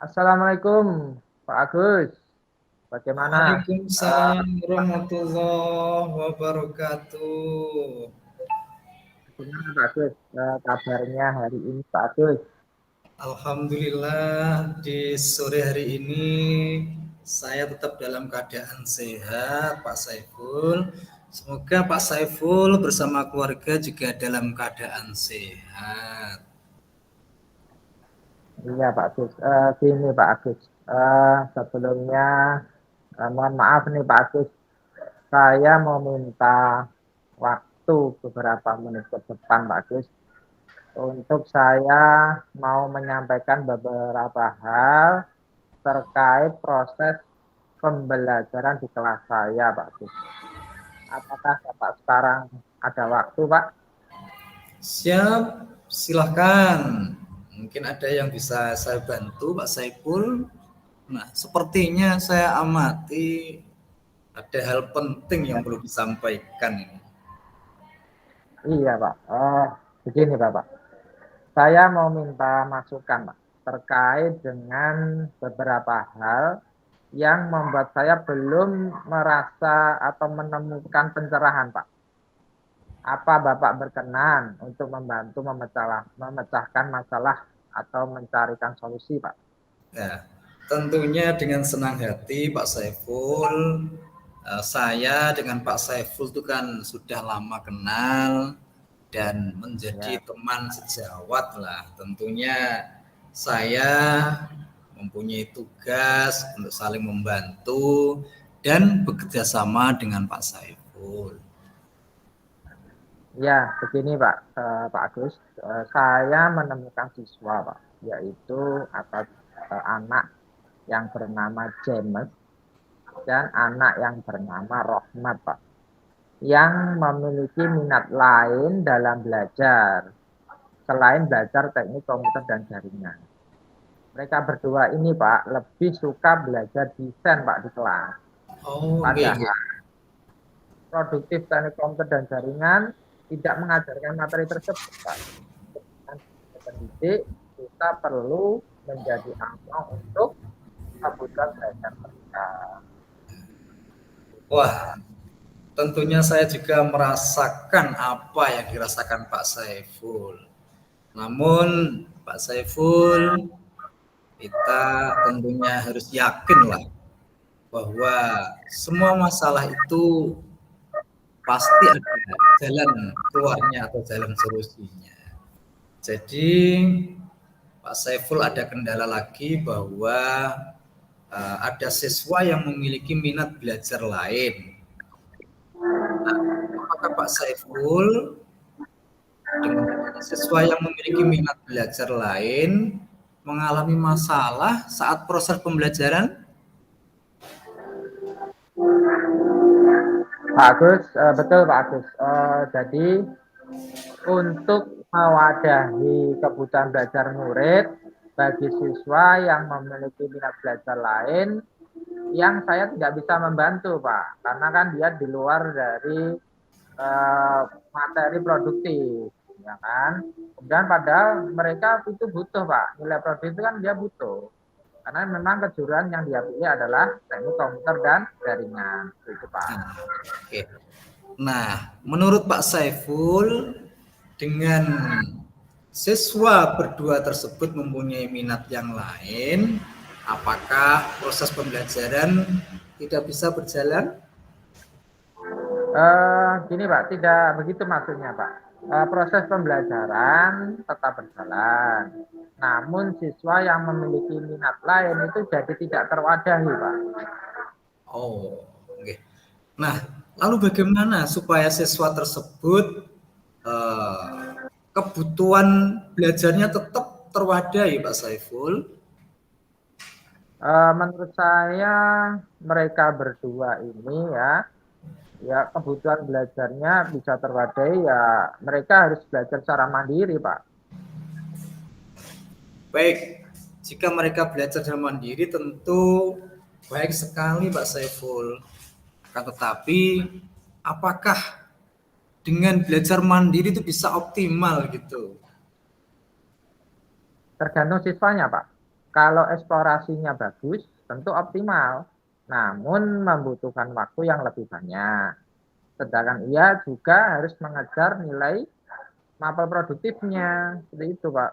Assalamualaikum Pak Agus. Bagaimana? Eh, Waalaikumsalam warahmatullahi wabarakatuh. Bagaimana Pak Agus? Kabarnya hari ini Pak Agus? Alhamdulillah di sore hari ini saya tetap dalam keadaan sehat, Pak Saiful. Semoga Pak Saiful bersama keluarga juga dalam keadaan sehat. Iya Pak Agus. Gini Pak Agus. Sebelumnya mohon maaf nih Pak Agus. Saya mau minta waktu beberapa menit ke depan Pak Agus. Untuk saya mau menyampaikan beberapa hal terkait proses pembelajaran di kelas saya Pak Agus. Apakah Bapak sekarang ada waktu Pak? Siap, silahkan. Mungkin ada yang bisa saya bantu, Pak Saiful. Nah, sepertinya saya amati ada hal penting yang perlu disampaikan ini. Iya Pak. Begini Bapak. Saya mau minta masukan Pak terkait dengan beberapa hal yang membuat saya belum merasa atau menemukan pencerahan Pak. Apa Bapak berkenan untuk membantu memecahkan masalah atau mencarikan solusi Pak? Ya, tentunya dengan senang hati Pak Saiful. Saya dengan Pak Saiful itu kan sudah lama kenal dan menjadi Ya, teman sejawat lah. Tentunya saya mempunyai tugas untuk saling membantu dan bekerja sama dengan Pak Saiful. ya begini Pak, Pak Agus. Saya menemukan siswa Pak, yaitu atau anak yang bernama James dan anak yang bernama Rohmat Pak, yang memiliki minat lain dalam belajar selain belajar teknik komputer dan jaringan. Mereka berdua ini Pak lebih suka belajar desain Pak di kelas. Oh, Padahal nggih. produktif teknik komputer dan jaringan tidak mengajarkan materi tersebut Pak. Pendidik kita perlu menjadi among untuk kebutuhan belajar mereka. Wah, tentunya saya juga merasakan apa yang dirasakan Pak Saiful. Namun Pak Saiful, kita tentunya harus yakinlah bahwa semua masalah itu pasti ada jalan keluarnya atau jalan solusinya. Jadi Pak Saiful ada kendala lagi bahwa ada siswa yang memiliki minat belajar lain. Nah, apakah Pak Saiful dengan siswa yang memiliki minat belajar lain mengalami masalah saat proses pembelajaran? Pak Agus, betul Pak Agus. Jadi untuk mewadahi kebutuhan belajar murid bagi siswa yang memiliki minat belajar lain, yang saya tidak bisa membantu Pak, karena kan dia di luar dari materi produktif, ya kan. Kemudian padahal mereka itu butuh Pak, nilai produktif itu kan dia butuh. Karena memang kejuruan yang dia pilih adalah teknik komputer dan jaringan, itu Pak. Oke. Nah, menurut Pak Saiful, dengan siswa berdua tersebut mempunyai minat yang lain, apakah proses pembelajaran tidak bisa berjalan? Gini Pak, tidak begitu maksudnya Pak. Proses pembelajaran tetap berjalan. Namun siswa yang memiliki minat lain itu jadi tidak terwadahi Pak. Oh, oke. Nah, lalu bagaimana supaya siswa tersebut kebutuhan belajarnya tetap terwadahi, Pak Saiful? Menurut saya mereka berdua ini ya kebutuhan belajarnya bisa terwadahi ya mereka harus belajar secara mandiri Pak. Baik, jika mereka belajar secara mandiri tentu baik sekali Pak Saiful. Akan tetapi apakah dengan belajar mandiri itu bisa optimal gitu? Tergantung siswanya Pak. Kalau eksplorasinya bagus, tentu optimal, namun membutuhkan waktu yang lebih banyak. Sedangkan ia juga harus mengejar nilai mapel produktifnya, seperti itu Pak.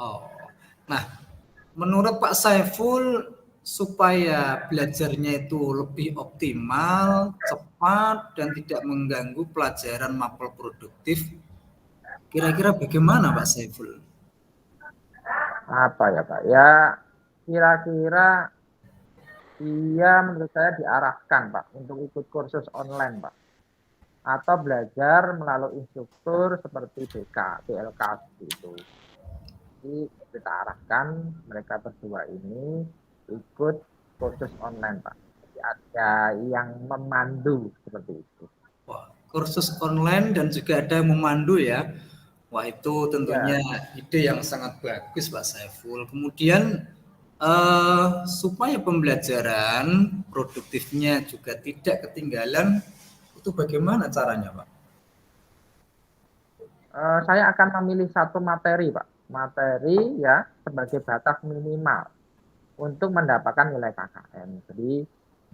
Oh, nah menurut Pak Saiful supaya belajarnya itu lebih optimal, cepat dan tidak mengganggu pelajaran mapel produktif, kira-kira bagaimana Pak Saiful? Apa ya Pak? Ya kira-kira dia menurut saya diarahkan Pak untuk ikut kursus online Pak. Atau belajar melalui instruktur seperti BK, BLK gitu. Jadi kita arahkan mereka berdua ini ikut kursus online Pak. Jadi ada yang memandu seperti itu. Wah, kursus online dan juga ada yang memandu ya. Wah, itu Ya, tentunya ide yang sangat bagus Pak Saiful. Kemudian supaya pembelajaran produktifnya juga tidak ketinggalan, itu bagaimana caranya Pak? saya akan memilih satu materi Pak. Materi ya sebagai batas minimal untuk mendapatkan nilai KKM. Jadi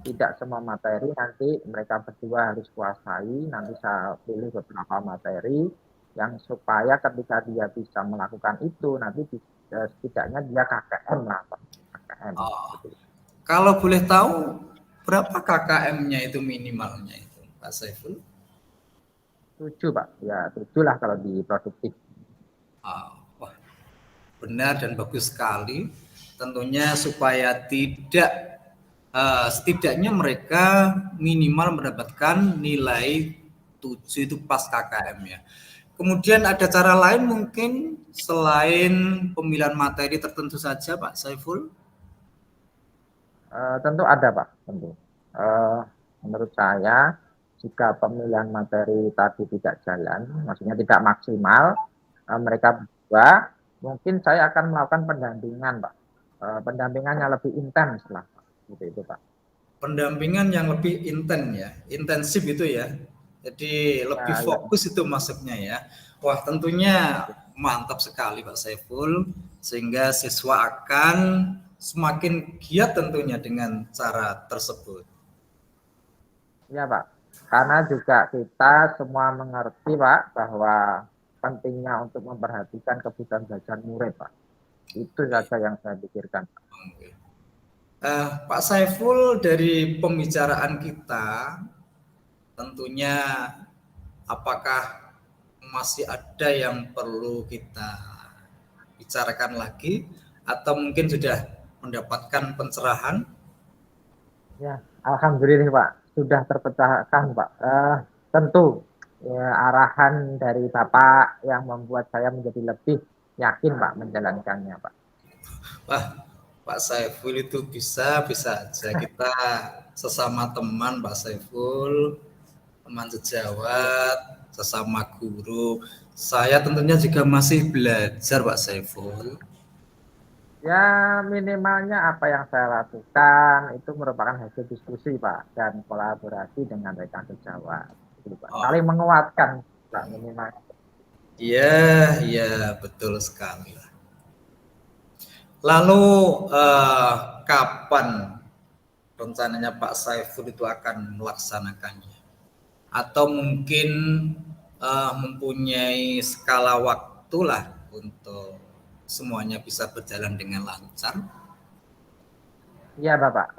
tidak semua materi nanti mereka berdua harus kuasai. Nanti saya pilih beberapa materi yang supaya ketika dia bisa melakukan itu nanti setidaknya dia KKM lah Pak. KKM. Oh, Gitu. kalau boleh tahu berapa KKM-nya itu minimalnya itu Pak Saiful? 7 Pak. Ya 7 lah kalau di produktif. Wah, benar dan bagus sekali. Tentunya supaya tidak setidaknya mereka minimal mendapatkan nilai 7 itu pas KKM ya. Kemudian ada cara lain mungkin selain pemilihan materi tertentu saja Pak Saiful? Tentu ada Pak, tentu. Menurut saya jika pemilihan materi tadi tidak jalan, maksudnya tidak maksimal, mereka berdua, mungkin saya akan melakukan pendampingan Pak. Pendampingannya lebih intens lah, Pak. Gitu itu Pak. Pendampingan yang lebih intensif itu ya. Jadi lebih Ya, ya, fokus itu masuknya ya. Wah, tentunya mantap sekali Pak Saiful sehingga siswa akan semakin giat tentunya dengan cara tersebut. ya Pak. Karena juga kita semua mengerti Pak bahwa pentingnya untuk memperhatikan kebutuhan belajar murid Pak. Itu saja yang saya pikirkan. Pak Saiful, dari pembicaraan kita, tentunya apakah masih ada yang perlu kita bicarakan lagi atau mungkin sudah mendapatkan pencerahan? Ya, alhamdulillah Pak, sudah terpecahkan Pak. Tentu ya, arahan dari Bapak yang membuat saya menjadi lebih yakin Pak menjalankannya Pak. Wah, Pak Saiful itu bisa aja kita sesama teman Pak Saiful, teman sejawat, sesama guru. Saya tentunya juga masih belajar Pak Saiful. Ya minimalnya apa yang saya lakukan itu merupakan hasil diskusi Pak dan kolaborasi dengan rekan sejawat. Gitu, Pak. Saling Oh, menguatkan Pak minimal. iya, iya betul sekali. Lalu kapan rencananya Pak Saiful itu akan melaksanakannya? Atau mungkin mempunyai skala waktu lah untuk semuanya bisa berjalan dengan lancar? Iya Bapak,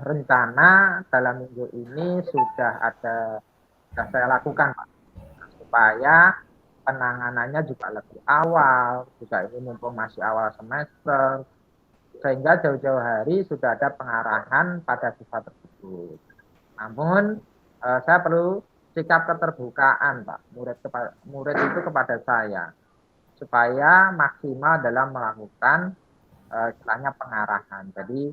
rencana dalam minggu ini sudah saya lakukan Pak supaya penanganannya juga lebih awal, juga ini mumpung masih awal semester, sehingga jauh-jauh hari sudah ada pengarahan pada siswa tersebut. Namun saya perlu sikap keterbukaan Pak, murid itu kepada saya, supaya maksimal dalam melakukan istilahnya pengarahan. Jadi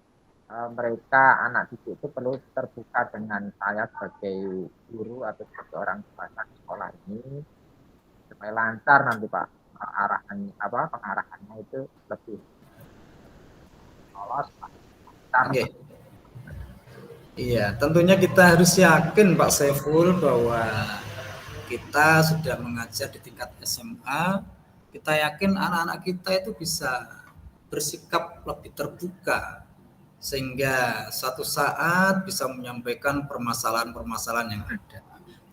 mereka anak didik itu perlu terbuka dengan saya sebagai guru atau sebagai orang tua di sekolah ini supaya lancar nanti Pak pengarahannya itu lebih lolos lancar. Oke. Iya, tentunya kita harus yakin Pak Saiful bahwa kita sudah mengajar di tingkat SMA, kita yakin anak-anak kita itu bisa bersikap lebih terbuka sehingga satu saat bisa menyampaikan permasalahan-permasalahan yang ada.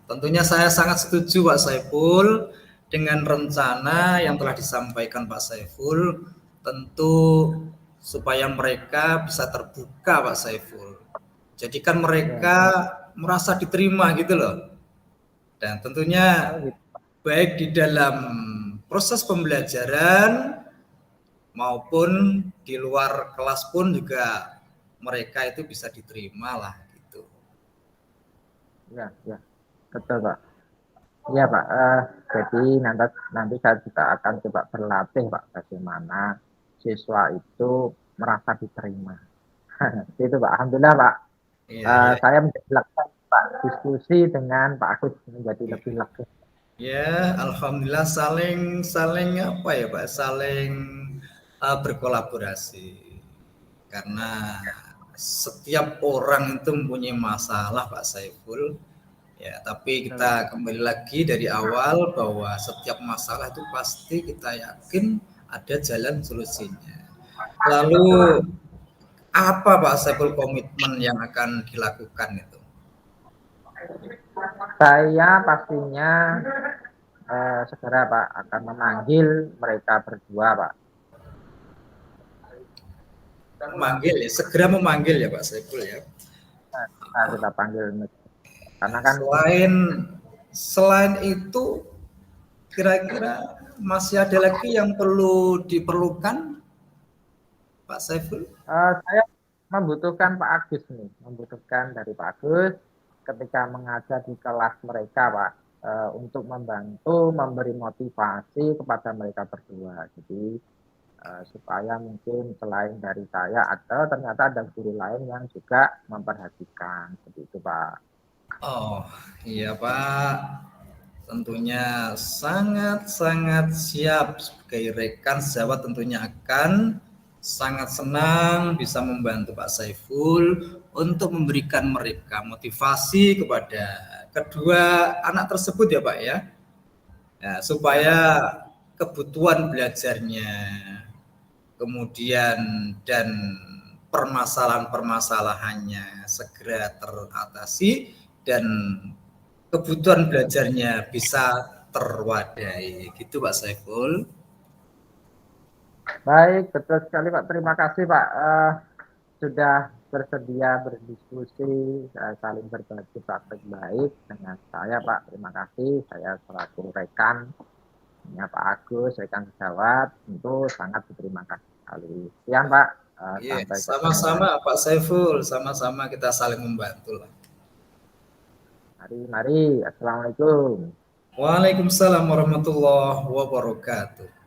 Tentunya saya sangat setuju Pak Saiful dengan rencana yang telah disampaikan Pak Saiful, tentu supaya mereka bisa terbuka Pak Saiful. Jadikan mereka merasa diterima gitu loh. Dan tentunya baik di dalam proses pembelajaran maupun di luar kelas pun juga mereka itu bisa diterima lah gitu. Ya, ya, betul Pak. Iya Pak, jadi nanti saya juga akan coba berlatih Pak bagaimana siswa itu merasa diterima. Itu Pak, alhamdulillah Pak. Iya. Saya menjadi lega Pak, diskusi dengan Pak Agus menjadi lebih lega. Ya, alhamdulillah saling apa ya Pak, saling berkolaborasi. Karena setiap orang itu mempunyai masalah Pak Saiful. Ya, tapi kita kembali lagi dari awal bahwa setiap masalah itu pasti kita yakin ada jalan solusinya. Lalu apa Pak Saiful komitmen yang akan dilakukan itu? Saya pastinya segera Pak akan memanggil mereka berdua Pak. Memanggil ya, segera memanggil ya Pak Saiful ya. Nah, kita panggil karena kan selain itu kira-kira masih ada lagi yang perlu diperlukan Pak Saiful? Saya membutuhkan Pak Agus nih, membutuhkan dari Pak Agus ketika mengajar di kelas mereka Pak, untuk membantu memberi motivasi kepada mereka berdua. Jadi supaya mungkin selain dari saya atau ternyata ada guru lain yang juga memperhatikan seperti itu Pak. Oh iya Pak, tentunya sangat-sangat siap sebagai rekan sejawat, tentunya akan sangat senang bisa membantu Pak Saiful untuk memberikan mereka motivasi kepada kedua anak tersebut ya Pak ya, supaya kebutuhan belajarnya kemudian dan permasalahan-permasalahannya segera teratasi dan kebutuhan belajarnya bisa terwadai gitu Pak Saiful. Baik, betul sekali Pak. Terima kasih Pak sudah bersedia berdiskusi, saling berbagi praktek baik dengan saya Pak. Terima kasih. Saya selaku rekan Pak Agus, rekan sejawat, tentu sangat berterima kasih sekali. Sekian Pak. Sama-sama Pak Saiful, sama-sama kita saling membantu lah. Mari. Assalamualaikum. Waalaikumsalam warahmatullahi wabarakatuh.